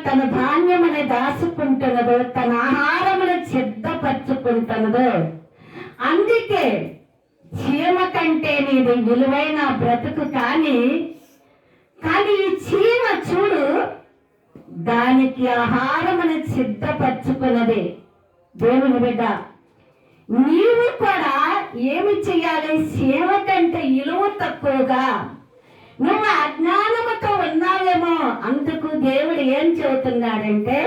తన ధాన్యముని దాచుకుంటున్నదో, తన ఆహారమును సిద్ధపరచుకుంటున్నదో. అందుకే చీమ కంటే నీది విలువైన బ్రతుకు. కానీ ఈ చీమ చూడు, దానికి ఆహారమును సిద్ధపరచుకున్నది. దేవుని బిడ్డ, నీవు కూడా ఏమి చెయ్యాలి? చీమ కంటే విలువ తక్కువగా నువ్వు అజ్ఞానముతో ఉన్నావేమో. అందుకు దేవుడు ఏం చెబుతున్నాడంటే,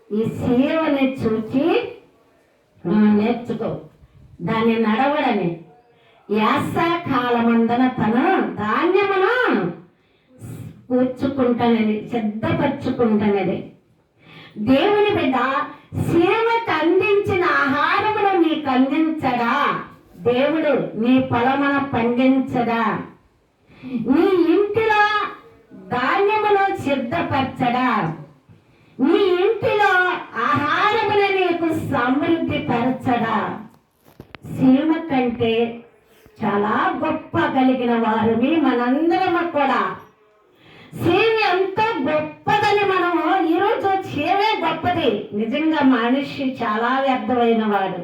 ఈ చీమని చూచి నేర్చుకో, దాన్ని నడవడని. యాసకాలమందన తన ధాన్యమును కూర్చుకుంటానని, సిద్ధపరచుకుంటానని. దేవుని బిడ్డ, చీమకు అందించిన ఆహారమును నీకు అందించడా దేవుడు? నీ పొలమును పండించడా? నీ ఇంటిలో ధాన్యమును సిద్ధపరచడా? నీ ఇంటిలో ఆహారమును నీకు సమృద్ధి పరచడా? చీమ కంటే చాలా గొప్ప కలిగిన వారిని మనందరము కూడా. చీమ ఎంతో గొప్పదని మనము ఈరోజు చీమే గొప్పది. నిజంగా మనిషి చాలా వ్యర్థమైన వాడు.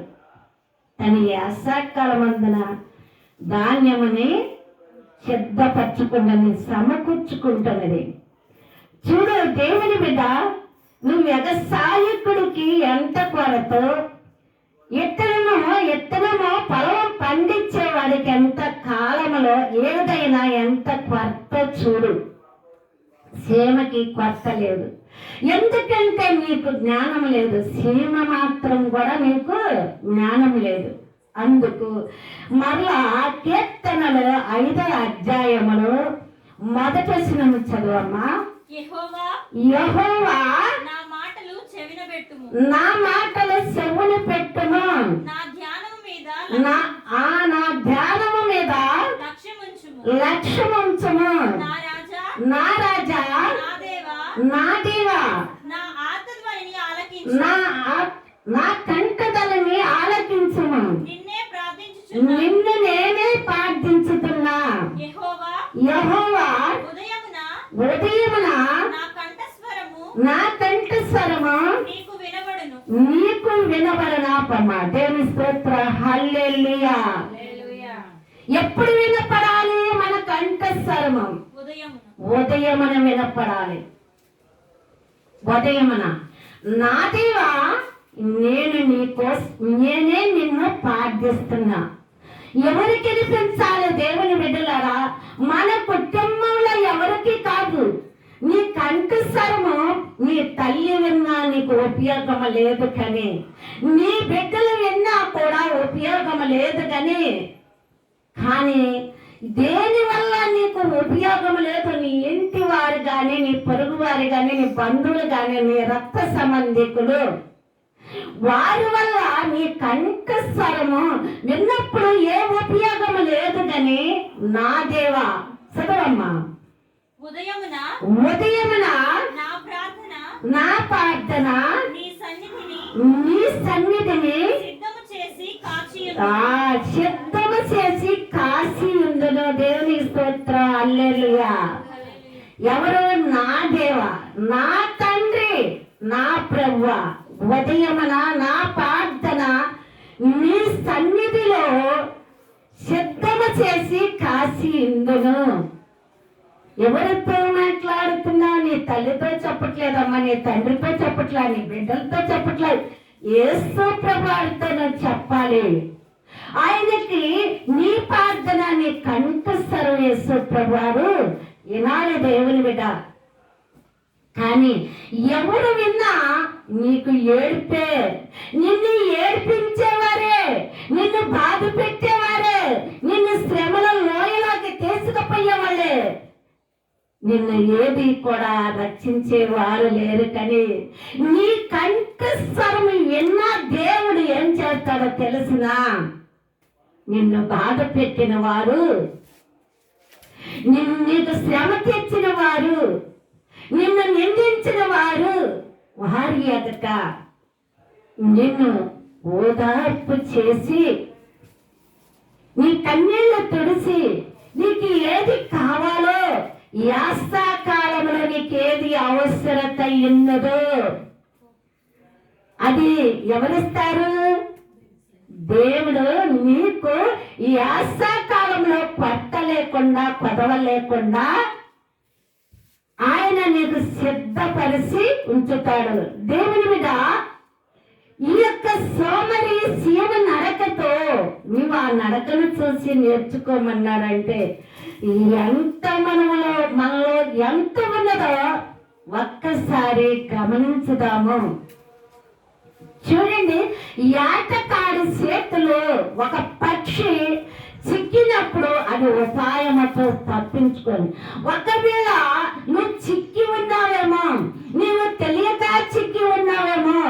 తన యాసకాలమందున ధాన్యముని సిద్ధపరచుకున్నది, సమకూర్చుకుంటున్నది. చూడు దేవుని బిడ్డ, నువ్వు వ్యవసాయకుడికి ఎంత కొరతో, ఇత్తనము పొలం పండించేవాడికి ఎంత కాలంలో ఏదైనా ఎంత కొరత చూడు. చీమకి కొరత లేదు. ఎందుకంటే నీకు జ్ఞానం లేదు. చీమ మాత్రం కూడా నీకు జ్ఞానం లేదు. అందుకు మరలా కీర్తనలు 5వ అధ్యాయములో మొదటి వచనం చదువమ్మా. యెహోవా నా మాటలు చెవిన పెట్టుము, నా ధ్యానము మీద లక్ష్యముంచుము. నా రాజా, నా దేవా, నా కంఠధ్వనిని ఆలకించుము. నిన్ను నేనే ప్రార్థించుతున్నా. యెహోవా, ఉదయమున నా కంఠస్వరము నీకు వినబడునా. దేవుని స్తోత్ర, హల్లెలూయా. ఎప్పుడు వినపడాలి? మన కంఠస్వరము ఉదయమున వినపడాలి. ఉదయమున. నా దేవా, నేనే నిన్ను ప్రార్థిస్తున్నా. ఎవరికి వినిపించాలి దేవుని బిడ్డలారా? మన కుటుంబంలో ఎవరికి కాదు. నీ కంఠస్వరము నీ తల్లి విన్నా నీకు ఉపయోగం లేదు, కానీ నీ బిడ్డలు విన్నా కూడా ఉపయోగం లేదు. కానీ దేని వల్ల నీకు ఉపయోగం లేదు? నీ ఇంటి వారు కానీ, నీ పొరుగు వారు కానీ, నీ బంధువులు కానీ, నీ రక్త సంబంధికులు, వారి వల్ల నీ కంఠస్వరము విన్నప్పుడు ఏ ఉపయోగం లేదు. కానీ నా దేవా, చదవమ్మా. ఉదయమున నా ప్రార్థన నీ సన్నిధిని సిద్ధము చేసి కాచి ఉండును. దేవుని స్తోత్ర, హల్లెలూయా. ఎవరు? నా దేవా, నా తండ్రి, నా ప్రభువా. ఉదయమున నా ప్రార్థన నీ సన్నిధిలో సిద్ధము చేసి కాచి ఉండును. ఎవరితో మాట్లాడుతున్నా? నీ తల్లితో చెప్పట్లేదమ్మా, నీ తండ్రితో చెప్పట్లా, నీ బిడ్డలతో చెప్పట్లేదు. యేసు ప్రభువుతో నువ్వు చెప్పాలి. ఆయనకి నీ ప్రార్థన, నీ కంఠస్వరం యేసు ప్రభువు వినాలి దేవుని బిడ్డ. కానీ ఎవరు విన్నా నీకు ఏడ్పే. నిన్ను ఏడ్పించేవారే, నిన్ను బాధ పెట్టేవారే, నిన్ను శ్రమల లోయలోకి తీసుకుపోయేవాళ్ళే. నిన్ను ఏది కూడా రక్షించేవారు లేరు. కానీ నీ కంఠస్వరం విన్నా దేవుడు ఏం చేస్తాడో తెలిసినా? నిన్ను బాధ పెట్టిన వారు, నీకు శ్రమ తెచ్చిన వారు, నిన్ను నిందించిన వారు, వారి ఎదుట నిన్ను ఓదార్పు చేసి నీ కన్నీళ్లు తుడిసి నీకు ఏది కావాలో యాసకాలం కాలంలో నీకేది అవసరత ఉన్నదో అది ఎవరిస్తారు? దేవుడు నీకు ఈ ఆశాకాలంలో పట్ట లేకుండా పదవ లేకుండా ఆయన నీకు సిద్ధపరిచి ఉంచుతాడు. దేవుని మీద ఈ యొక్క సోమరి శివ నడకతో నువ్వు ఆ నడకను చూసి నేర్చుకోమన్నాడంటే ఎంత మనలో ఎంత ఉన్నదో ఒక్కసారి గమనించుదాము. చూడండి, ఏటకాడి చేతిలో ఒక పక్షి చిక్కినప్పుడు అది ఉపాయమతో తప్పించుకొని, ఒకవేళ నువ్వు చిక్కి ఉన్నావేమో, నీవు తెలియక చిక్కి ఉన్నావేమో,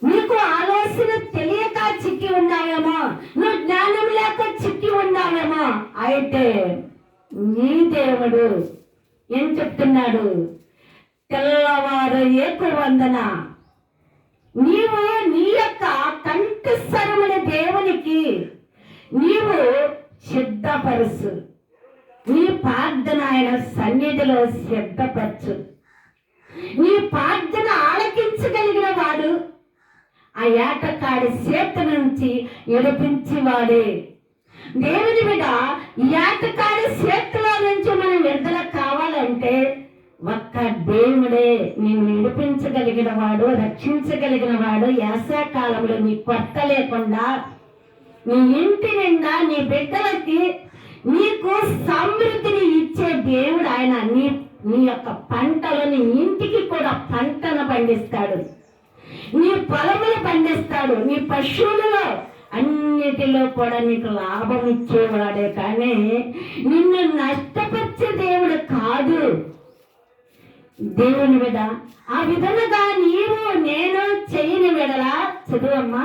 నీకు ఆలోచన తెలియక చిక్కి ఉన్నావేమో, నువ్వు జ్ఞానం లేక చిక్కి ఉన్నావేమో, అయితే నీ దేవుడు ఏం చెప్తున్నాడు? తెల్లవారు ఏకవందన నీవు నీ యొక్క కంఠస్వరముల దేవునికి నీవు సిద్ధపరుచు, నీ ప్రార్థన ఆయన సన్నిధిలో సిద్ధపరచు. నీ ప్రార్థన ఆలకించగలిగిన వాడు ఆ ఏటకాడి చేతి నుంచి విడిపించి వాడే. దేవుని మీద ఏటకాడి చేతిలో నుంచి మనం విడుదల కావాలంటే ఒక్క దేవుడే నేను విడిపించగలిగిన వాడు, రక్షించగలిగిన వాడు. యాసకాలంలో నీ కొత్త లేకుండా నీ ఇంటి నిండా నీ బిడ్డలకి నీకు సమృద్ధిని ఇచ్చే దేవుడు ఆయన. నీ యొక్క పంటలు నీ ఇంటికి కూడా పంటను పండిస్తాడు, నీ పొలములు పండిస్తాడు, నీ పశువులలో అన్నిటిలో కూడా నీకు లాభం ఇచ్చేవాడే కానీ నిన్ను నష్టపరిచే దేవుడు కాదు. దేవుని మీద ఆ విధముగా నీవు నేను చేయని విడలా చదువమ్మా.